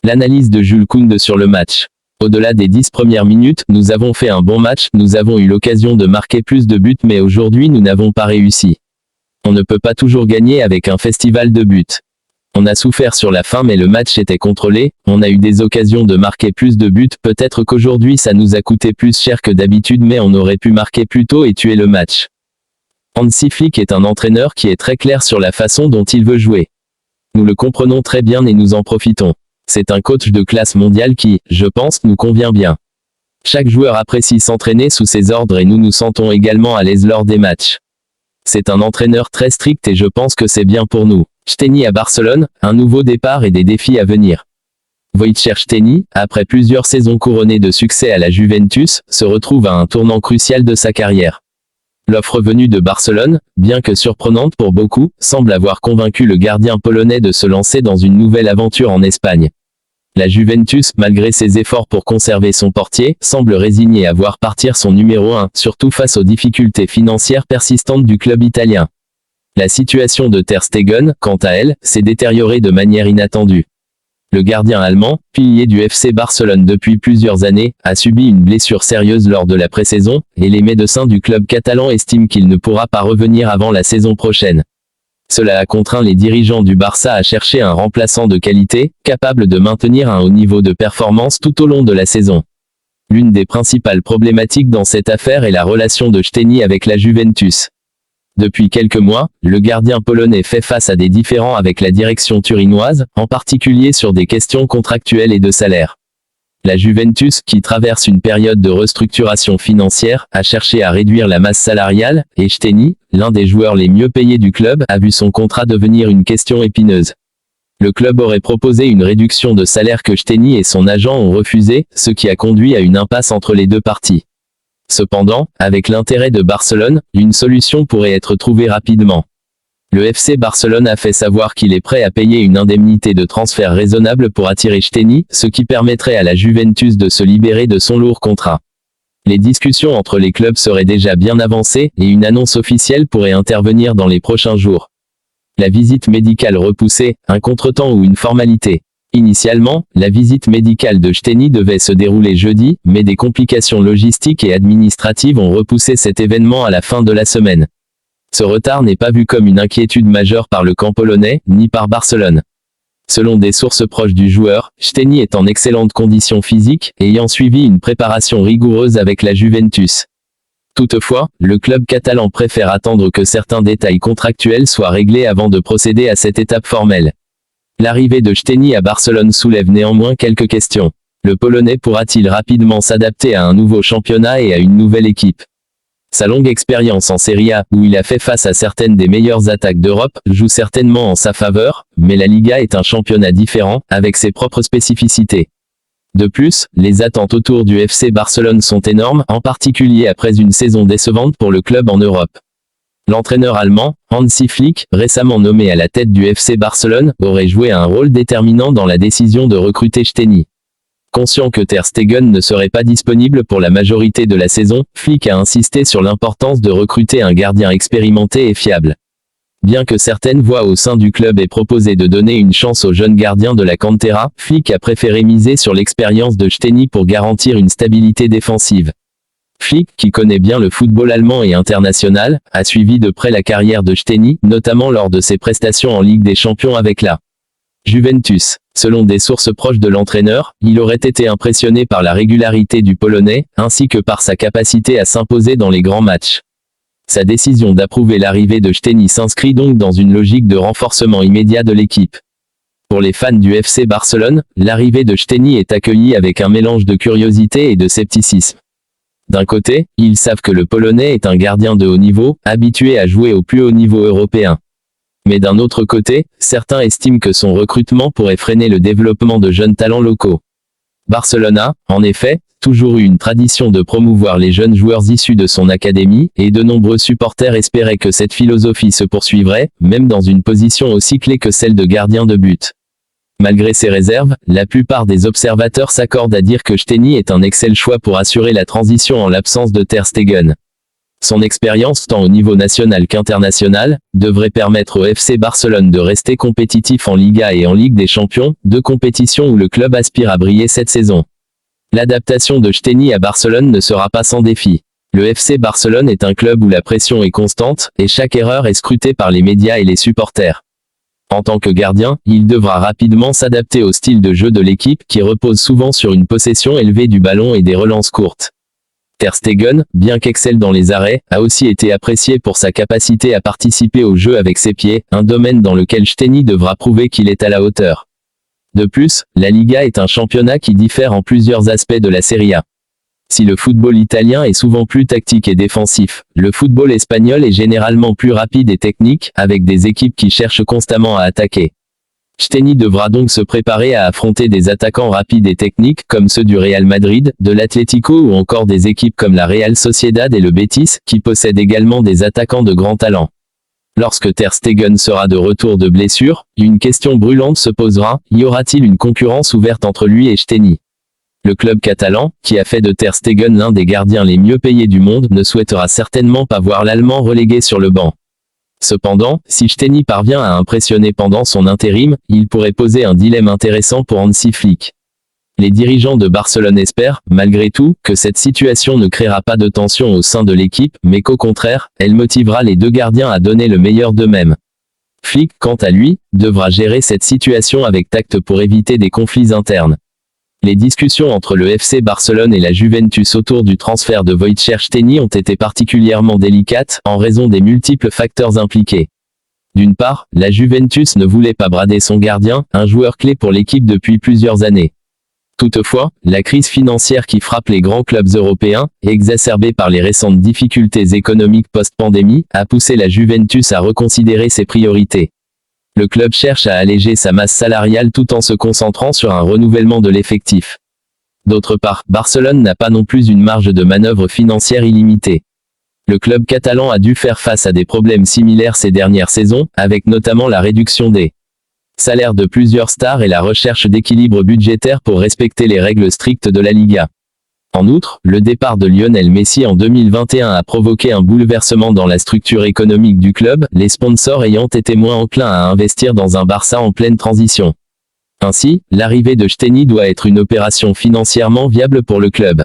L'analyse de Jules Kounde sur le match. Au-delà des 10 premières minutes, nous avons fait un bon match, nous avons eu l'occasion de marquer plus de buts mais aujourd'hui nous n'avons pas réussi. On ne peut pas toujours gagner avec un festival de buts. On a souffert sur la fin mais le match était contrôlé, on a eu des occasions de marquer plus de buts, peut-être qu'aujourd'hui ça nous a coûté plus cher que d'habitude mais on aurait pu marquer plus tôt et tuer le match. Hansi Flick est un entraîneur qui est très clair sur la façon dont il veut jouer. Nous le comprenons très bien et nous en profitons. C'est un coach de classe mondiale qui, je pense, nous convient bien. Chaque joueur apprécie s'entraîner sous ses ordres et nous nous sentons également à l'aise lors des matchs. C'est un entraîneur très strict et je pense que c'est bien pour nous. Szczęsny à Barcelone, un nouveau départ et des défis à venir. Wojciech Szczęsny, après plusieurs saisons couronnées de succès à la Juventus, se retrouve à un tournant crucial de sa carrière. L'offre venue de Barcelone, bien que surprenante pour beaucoup, semble avoir convaincu le gardien polonais de se lancer dans une nouvelle aventure en Espagne. La Juventus, malgré ses efforts pour conserver son portier, semble résignée à voir partir son numéro 1, surtout face aux difficultés financières persistantes du club italien. La situation de Ter Stegen, quant à elle, s'est détériorée de manière inattendue. Le gardien allemand, pilier du FC Barcelone depuis plusieurs années, a subi une blessure sérieuse lors de la pré-saison, et les médecins du club catalan estiment qu'il ne pourra pas revenir avant la saison prochaine. Cela a contraint les dirigeants du Barça à chercher un remplaçant de qualité, capable de maintenir un haut niveau de performance tout au long de la saison. L'une des principales problématiques dans cette affaire est la relation de Szczęsny avec la Juventus. Depuis quelques mois, le gardien polonais fait face à des différends avec la direction turinoise, en particulier sur des questions contractuelles et de salaire. La Juventus, qui traverse une période de restructuration financière, a cherché à réduire la masse salariale, et Szczęsny, l'un des joueurs les mieux payés du club, a vu son contrat devenir une question épineuse. Le club aurait proposé une réduction de salaire que Szczęsny et son agent ont refusé, ce qui a conduit à une impasse entre les deux parties. Cependant, avec l'intérêt de Barcelone, une solution pourrait être trouvée rapidement. Le FC Barcelone a fait savoir qu'il est prêt à payer une indemnité de transfert raisonnable pour attirer Szczęsny, ce qui permettrait à la Juventus de se libérer de son lourd contrat. Les discussions entre les clubs seraient déjà bien avancées, et une annonce officielle pourrait intervenir dans les prochains jours. La visite médicale repoussée, un contretemps ou une formalité. Initialement, la visite médicale de Szczęsny devait se dérouler jeudi, mais des complications logistiques et administratives ont repoussé cet événement à la fin de la semaine. Ce retard n'est pas vu comme une inquiétude majeure par le camp polonais, ni par Barcelone. Selon des sources proches du joueur, Szczęsny est en excellente condition physique, ayant suivi une préparation rigoureuse avec la Juventus. Toutefois, le club catalan préfère attendre que certains détails contractuels soient réglés avant de procéder à cette étape formelle. L'arrivée de Szczęsny à Barcelone soulève néanmoins quelques questions. Le Polonais pourra-t-il rapidement s'adapter à un nouveau championnat et à une nouvelle équipe? Sa longue expérience en Serie A, où il a fait face à certaines des meilleures attaques d'Europe, joue certainement en sa faveur, mais la Liga est un championnat différent, avec ses propres spécificités. De plus, les attentes autour du FC Barcelone sont énormes, en particulier après une saison décevante pour le club en Europe. L'entraîneur allemand, Hansi Flick, récemment nommé à la tête du FC Barcelone, aurait joué un rôle déterminant dans la décision de recruter Szczęsny. Conscient que Ter Stegen ne serait pas disponible pour la majorité de la saison, Flick a insisté sur l'importance de recruter un gardien expérimenté et fiable. Bien que certaines voix au sein du club aient proposé de donner une chance au jeune gardien de la Cantera, Flick a préféré miser sur l'expérience de Szczęsny pour garantir une stabilité défensive. Flick, qui connaît bien le football allemand et international, a suivi de près la carrière de Szczęsny, notamment lors de ses prestations en Ligue des Champions avec la Juventus. Selon des sources proches de l'entraîneur, il aurait été impressionné par la régularité du Polonais, ainsi que par sa capacité à s'imposer dans les grands matchs. Sa décision d'approuver l'arrivée de Szczęsny s'inscrit donc dans une logique de renforcement immédiat de l'équipe. Pour les fans du FC Barcelone, l'arrivée de Szczęsny est accueillie avec un mélange de curiosité et de scepticisme. D'un côté, ils savent que le Polonais est un gardien de haut niveau, habitué à jouer au plus haut niveau européen. Mais d'un autre côté, certains estiment que son recrutement pourrait freiner le développement de jeunes talents locaux. Barcelone a, en effet, toujours eu une tradition de promouvoir les jeunes joueurs issus de son académie, et de nombreux supporters espéraient que cette philosophie se poursuivrait, même dans une position aussi clé que celle de gardien de but. Malgré ces réserves, la plupart des observateurs s'accordent à dire que Szczęsny est un excellent choix pour assurer la transition en l'absence de Ter Stegen. Son expérience tant au niveau national qu'international devrait permettre au FC Barcelone de rester compétitif en Liga et en Ligue des Champions, deux compétitions où le club aspire à briller cette saison. L'adaptation de Steny à Barcelone ne sera pas sans défi. Le FC Barcelone est un club où la pression est constante, et chaque erreur est scrutée par les médias et les supporters. En tant que gardien, il devra rapidement s'adapter au style de jeu de l'équipe qui repose souvent sur une possession élevée du ballon et des relances courtes. Ter Stegen, bien qu'excelle dans les arrêts, a aussi été apprécié pour sa capacité à participer au jeu avec ses pieds, un domaine dans lequel Steny devra prouver qu'il est à la hauteur. De plus, la Liga est un championnat qui diffère en plusieurs aspects de la Serie A. Si le football italien est souvent plus tactique et défensif, le football espagnol est généralement plus rapide et technique, avec des équipes qui cherchent constamment à attaquer. Steny devra donc se préparer à affronter des attaquants rapides et techniques comme ceux du Real Madrid, de l'Atlético ou encore des équipes comme la Real Sociedad et le Betis, qui possèdent également des attaquants de grand talent. Lorsque Ter Stegen sera de retour de blessure, une question brûlante se posera, y aura-t-il une concurrence ouverte entre lui et Steny ? Le club catalan, qui a fait de Ter Stegen l'un des gardiens les mieux payés du monde, ne souhaitera certainement pas voir l'Allemand relégué sur le banc. Cependant, si Steny parvient à impressionner pendant son intérim, il pourrait poser un dilemme intéressant pour Hansi Flick. Les dirigeants de Barcelone espèrent, malgré tout, que cette situation ne créera pas de tension au sein de l'équipe, mais qu'au contraire, elle motivera les deux gardiens à donner le meilleur d'eux-mêmes. Flick, quant à lui, devra gérer cette situation avec tact pour éviter des conflits internes. Les discussions entre le FC Barcelone et la Juventus autour du transfert de Wojciech Steny ont été particulièrement délicates, en raison des multiples facteurs impliqués. D'une part, la Juventus ne voulait pas brader son gardien, un joueur clé pour l'équipe depuis plusieurs années. Toutefois, la crise financière qui frappe les grands clubs européens, exacerbée par les récentes difficultés économiques post-pandémie, a poussé la Juventus à reconsidérer ses priorités. Le club cherche à alléger sa masse salariale tout en se concentrant sur un renouvellement de l'effectif. D'autre part, Barcelone n'a pas non plus une marge de manœuvre financière illimitée. Le club catalan a dû faire face à des problèmes similaires ces dernières saisons, avec notamment la réduction des salaires de plusieurs stars et la recherche d'équilibre budgétaire pour respecter les règles strictes de la Liga. En outre, le départ de Lionel Messi en 2021 a provoqué un bouleversement dans la structure économique du club, les sponsors ayant été moins enclins à investir dans un Barça en pleine transition. Ainsi, l'arrivée de Steny doit être une opération financièrement viable pour le club.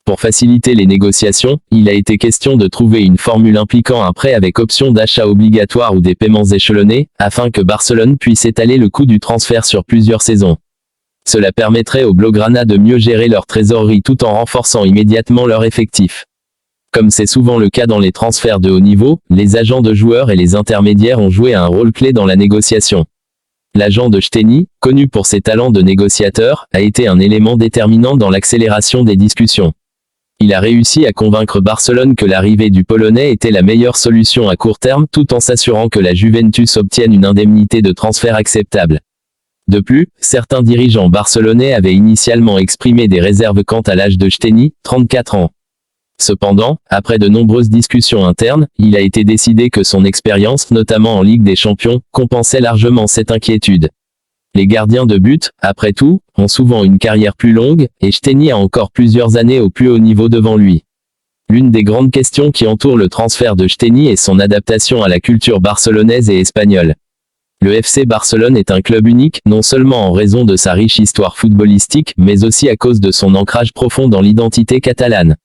Pour faciliter les négociations, il a été question de trouver une formule impliquant un prêt avec option d'achat obligatoire ou des paiements échelonnés, afin que Barcelone puisse étaler le coût du transfert sur plusieurs saisons. Cela permettrait aux Blaugrana de mieux gérer leur trésorerie tout en renforçant immédiatement leur effectif. Comme c'est souvent le cas dans les transferts de haut niveau, les agents de joueurs et les intermédiaires ont joué un rôle clé dans la négociation. L'agent de Steny, connu pour ses talents de négociateur, a été un élément déterminant dans l'accélération des discussions. Il a réussi à convaincre Barcelone que l'arrivée du Polonais était la meilleure solution à court terme tout en s'assurant que la Juventus obtienne une indemnité de transfert acceptable. De plus, certains dirigeants barcelonais avaient initialement exprimé des réserves quant à l'âge de Steny, 34 ans. Cependant, après de nombreuses discussions internes, il a été décidé que son expérience, notamment en Ligue des Champions, compensait largement cette inquiétude. Les gardiens de but, après tout, ont souvent une carrière plus longue, et Steny a encore plusieurs années au plus haut niveau devant lui. L'une des grandes questions qui entourent le transfert de Steny est son adaptation à la culture barcelonaise et espagnole. Le FC Barcelone est un club unique, non seulement en raison de sa riche histoire footballistique, mais aussi à cause de son ancrage profond dans l'identité catalane.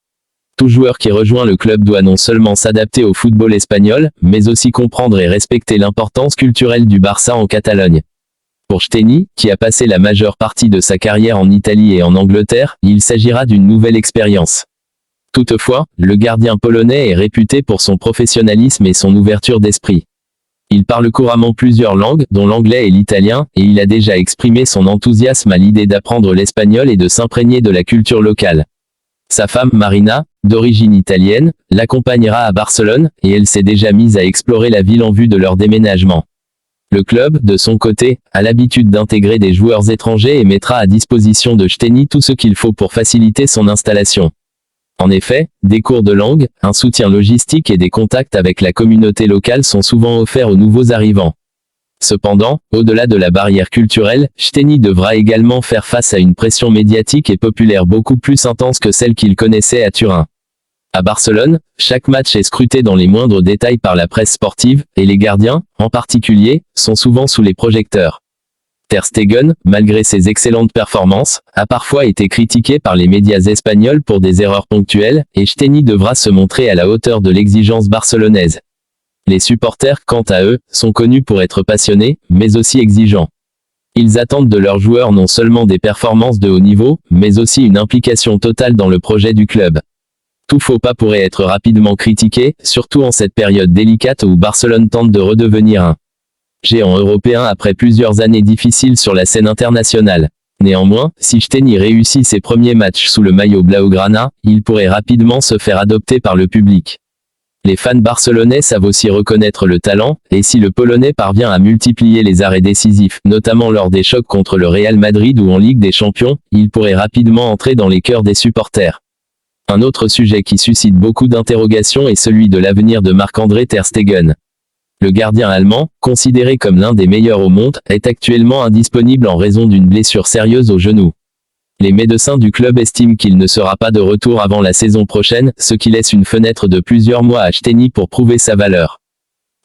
Tout joueur qui rejoint le club doit non seulement s'adapter au football espagnol, mais aussi comprendre et respecter l'importance culturelle du Barça en Catalogne. Pour Steny, qui a passé la majeure partie de sa carrière en Italie et en Angleterre, il s'agira d'une nouvelle expérience. Toutefois, le gardien polonais est réputé pour son professionnalisme et son ouverture d'esprit. Il parle couramment plusieurs langues, dont l'anglais et l'italien, et il a déjà exprimé son enthousiasme à l'idée d'apprendre l'espagnol et de s'imprégner de la culture locale. Sa femme Marina, d'origine italienne, l'accompagnera à Barcelone, et elle s'est déjà mise à explorer la ville en vue de leur déménagement. Le club, de son côté, a l'habitude d'intégrer des joueurs étrangers et mettra à disposition de Steny tout ce qu'il faut pour faciliter son installation. En effet, des cours de langue, un soutien logistique et des contacts avec la communauté locale sont souvent offerts aux nouveaux arrivants. Cependant, au-delà de la barrière culturelle, Steny devra également faire face à une pression médiatique et populaire beaucoup plus intense que celle qu'il connaissait à Turin. À Barcelone, chaque match est scruté dans les moindres détails par la presse sportive, et les gardiens, en particulier, sont souvent sous les projecteurs. Ter Stegen, malgré ses excellentes performances, a parfois été critiqué par les médias espagnols pour des erreurs ponctuelles, et Steny devra se montrer à la hauteur de l'exigence barcelonaise. Les supporters, quant à eux, sont connus pour être passionnés, mais aussi exigeants. Ils attendent de leurs joueurs non seulement des performances de haut niveau, mais aussi une implication totale dans le projet du club. Tout faux pas pourrait être rapidement critiqué, surtout en cette période délicate où Barcelone tente de redevenir un géant européen après plusieurs années difficiles sur la scène internationale. Néanmoins, si Steny réussit ses premiers matchs sous le maillot blaugrana, il pourrait rapidement se faire adopter par le public. Les fans barcelonais savent aussi reconnaître le talent, et si le Polonais parvient à multiplier les arrêts décisifs, notamment lors des chocs contre le Real Madrid ou en Ligue des Champions, il pourrait rapidement entrer dans les cœurs des supporters. Un autre sujet qui suscite beaucoup d'interrogations est celui de l'avenir de Marc-André Ter Stegen. Le gardien allemand, considéré comme l'un des meilleurs au monde, est actuellement indisponible en raison d'une blessure sérieuse au genou. Les médecins du club estiment qu'il ne sera pas de retour avant la saison prochaine, ce qui laisse une fenêtre de plusieurs mois à Steny pour prouver sa valeur.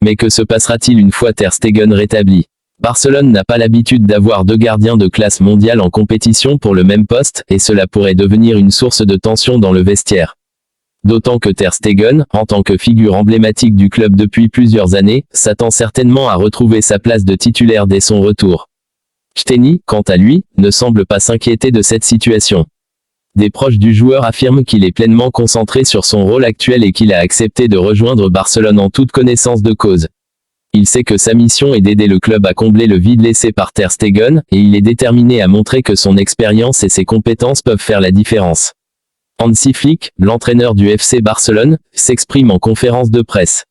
Mais que se passera-t-il une fois Ter Stegen rétabli ? Barcelone n'a pas l'habitude d'avoir deux gardiens de classe mondiale en compétition pour le même poste, et cela pourrait devenir une source de tension dans le vestiaire. D'autant que Ter Stegen, en tant que figure emblématique du club depuis plusieurs années, s'attend certainement à retrouver sa place de titulaire dès son retour. Steny, quant à lui, ne semble pas s'inquiéter de cette situation. Des proches du joueur affirment qu'il est pleinement concentré sur son rôle actuel et qu'il a accepté de rejoindre Barcelone en toute connaissance de cause. Il sait que sa mission est d'aider le club à combler le vide laissé par Ter Stegen, et il est déterminé à montrer que son expérience et ses compétences peuvent faire la différence. Hansi Flick, l'entraîneur du FC Barcelone, s'exprime en conférence de presse.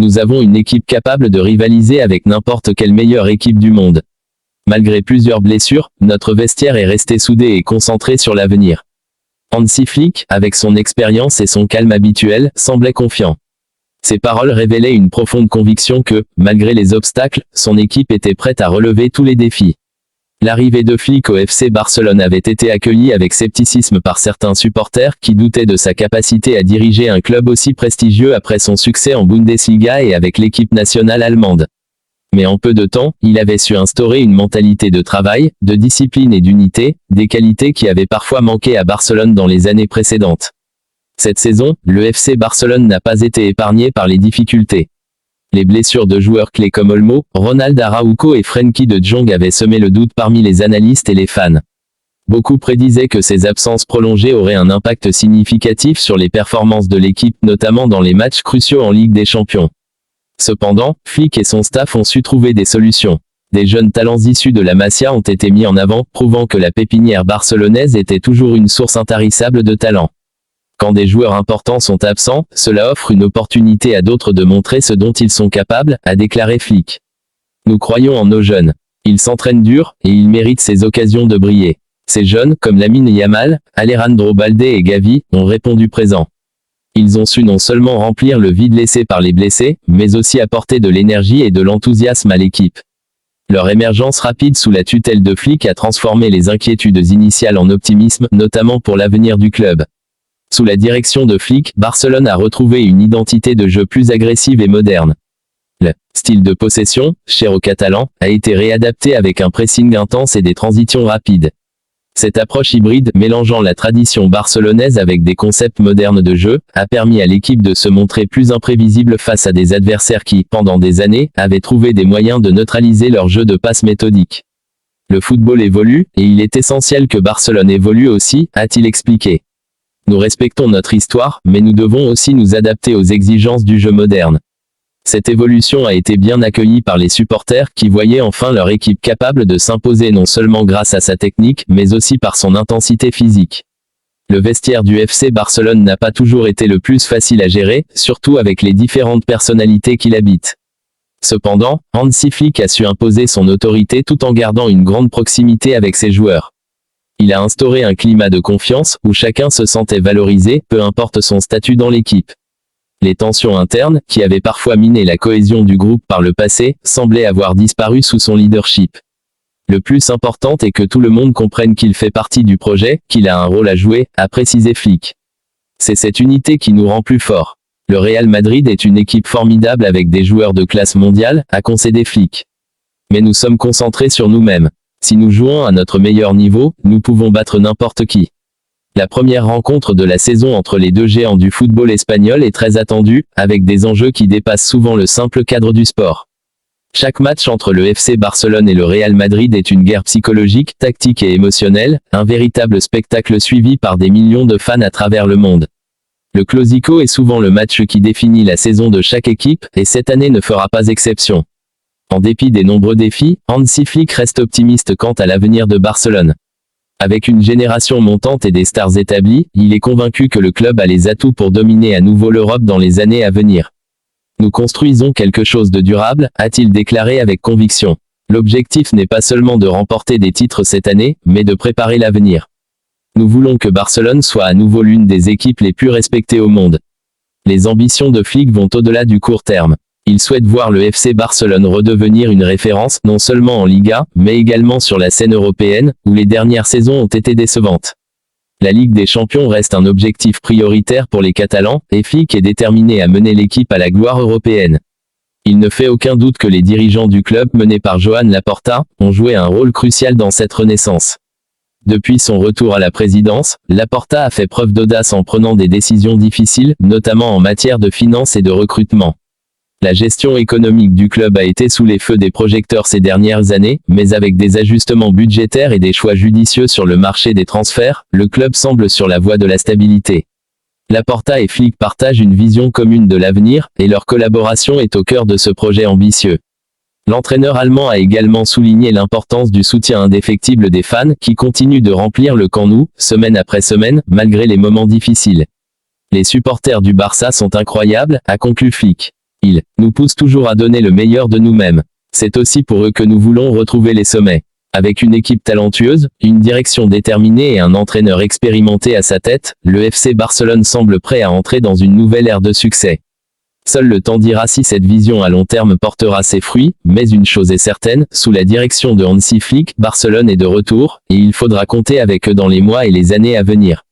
Nous avons une équipe capable de rivaliser avec n'importe quelle meilleure équipe du monde. Malgré plusieurs blessures, notre vestiaire est resté soudé et concentré sur l'avenir. Hansi Flick, avec son expérience et son calme habituel, semblait confiant. Ces paroles révélaient une profonde conviction que, malgré les obstacles, son équipe était prête à relever tous les défis. L'arrivée de Flick au FC Barcelone avait été accueillie avec scepticisme par certains supporters qui doutaient de sa capacité à diriger un club aussi prestigieux après son succès en Bundesliga et avec l'équipe nationale allemande. Mais en peu de temps, il avait su instaurer une mentalité de travail, de discipline et d'unité, des qualités qui avaient parfois manqué à Barcelone dans les années précédentes. Cette saison, le FC Barcelone n'a pas été épargné par les difficultés. Les blessures de joueurs clés comme Olmo, Ronald Araujo et Frenkie de Jong avaient semé le doute parmi les analystes et les fans. Beaucoup prédisaient que ces absences prolongées auraient un impact significatif sur les performances de l'équipe, notamment dans les matchs cruciaux en Ligue des Champions. Cependant, Flick et son staff ont su trouver des solutions. Des jeunes talents issus de la Masia ont été mis en avant, prouvant que la pépinière barcelonaise était toujours une source intarissable de talent. Quand des joueurs importants sont absents, cela offre une opportunité à d'autres de montrer ce dont ils sont capables, a déclaré Flick. Nous croyons en nos jeunes. Ils s'entraînent dur, et ils méritent ces occasions de briller. Ces jeunes, comme Lamine Yamal, Alejandro Balde et Gavi, ont répondu présent. Ils ont su non seulement remplir le vide laissé par les blessés, mais aussi apporter de l'énergie et de l'enthousiasme à l'équipe. Leur émergence rapide sous la tutelle de Flick a transformé les inquiétudes initiales en optimisme, notamment pour l'avenir du club. Sous la direction de Flick, Barcelone a retrouvé une identité de jeu plus agressive et moderne. Le style de possession, cher aux Catalans, a été réadapté avec un pressing intense et des transitions rapides. Cette approche hybride, mélangeant la tradition barcelonaise avec des concepts modernes de jeu, a permis à l'équipe de se montrer plus imprévisible face à des adversaires qui, pendant des années, avaient trouvé des moyens de neutraliser leur jeu de passe méthodique. Le football évolue, et il est essentiel que Barcelone évolue aussi, a-t-il expliqué. Nous respectons notre histoire, mais nous devons aussi nous adapter aux exigences du jeu moderne. Cette évolution a été bien accueillie par les supporters qui voyaient enfin leur équipe capable de s'imposer non seulement grâce à sa technique, mais aussi par son intensité physique. Le vestiaire du FC Barcelone n'a pas toujours été le plus facile à gérer, surtout avec les différentes personnalités qui l'habitent. Cependant, Hansi Flick a su imposer son autorité tout en gardant une grande proximité avec ses joueurs. Il a instauré un climat de confiance, où chacun se sentait valorisé, peu importe son statut dans l'équipe. Les tensions internes, qui avaient parfois miné la cohésion du groupe par le passé, semblaient avoir disparu sous son leadership. Le plus important est que tout le monde comprenne qu'il fait partie du projet, qu'il a un rôle à jouer, a précisé Flick. C'est cette unité qui nous rend plus forts. Le Real Madrid est une équipe formidable avec des joueurs de classe mondiale, a concédé Flick. Mais nous sommes concentrés sur nous-mêmes. Si nous jouons à notre meilleur niveau, nous pouvons battre n'importe qui. La première rencontre de la saison entre les deux géants du football espagnol est très attendue, avec des enjeux qui dépassent souvent le simple cadre du sport. Chaque match entre le FC Barcelone et le Real Madrid est une guerre psychologique, tactique et émotionnelle, un véritable spectacle suivi par des millions de fans à travers le monde. Le Clásico est souvent le match qui définit la saison de chaque équipe, et cette année ne fera pas exception. En dépit des nombreux défis, Hansi Flick reste optimiste quant à l'avenir de Barcelone. Avec une génération montante et des stars établies, il est convaincu que le club a les atouts pour dominer à nouveau l'Europe dans les années à venir. Nous construisons quelque chose de durable, a-t-il déclaré avec conviction. L'objectif n'est pas seulement de remporter des titres cette année, mais de préparer l'avenir. Nous voulons que Barcelone soit à nouveau l'une des équipes les plus respectées au monde. Les ambitions de Flick vont au-delà du court terme. Il souhaite voir le FC Barcelone redevenir une référence, non seulement en Liga, mais également sur la scène européenne, où les dernières saisons ont été décevantes. La Ligue des Champions reste un objectif prioritaire pour les Catalans, et Flick est déterminé à mener l'équipe à la gloire européenne. Il ne fait aucun doute que les dirigeants du club menés par Joan Laporta ont joué un rôle crucial dans cette renaissance. Depuis son retour à la présidence, Laporta a fait preuve d'audace en prenant des décisions difficiles, notamment en matière de finances et de recrutement. La gestion économique du club a été sous les feux des projecteurs ces dernières années, mais avec des ajustements budgétaires et des choix judicieux sur le marché des transferts, le club semble sur la voie de la stabilité. Laporta et Flick partagent une vision commune de l'avenir, et leur collaboration est au cœur de ce projet ambitieux. L'entraîneur allemand a également souligné l'importance du soutien indéfectible des fans qui continuent de remplir le Camp Nou, semaine après semaine, malgré les moments difficiles. Les supporters du Barça sont incroyables, a conclu Flick. Ils nous poussent toujours à donner le meilleur de nous-mêmes. C'est aussi pour eux que nous voulons retrouver les sommets. Avec une équipe talentueuse, une direction déterminée et un entraîneur expérimenté à sa tête, le FC Barcelone semble prêt à entrer dans une nouvelle ère de succès. Seul le temps dira si cette vision à long terme portera ses fruits, mais une chose est certaine, sous la direction de Hansi Flick, Barcelone est de retour, et il faudra compter avec eux dans les mois et les années à venir.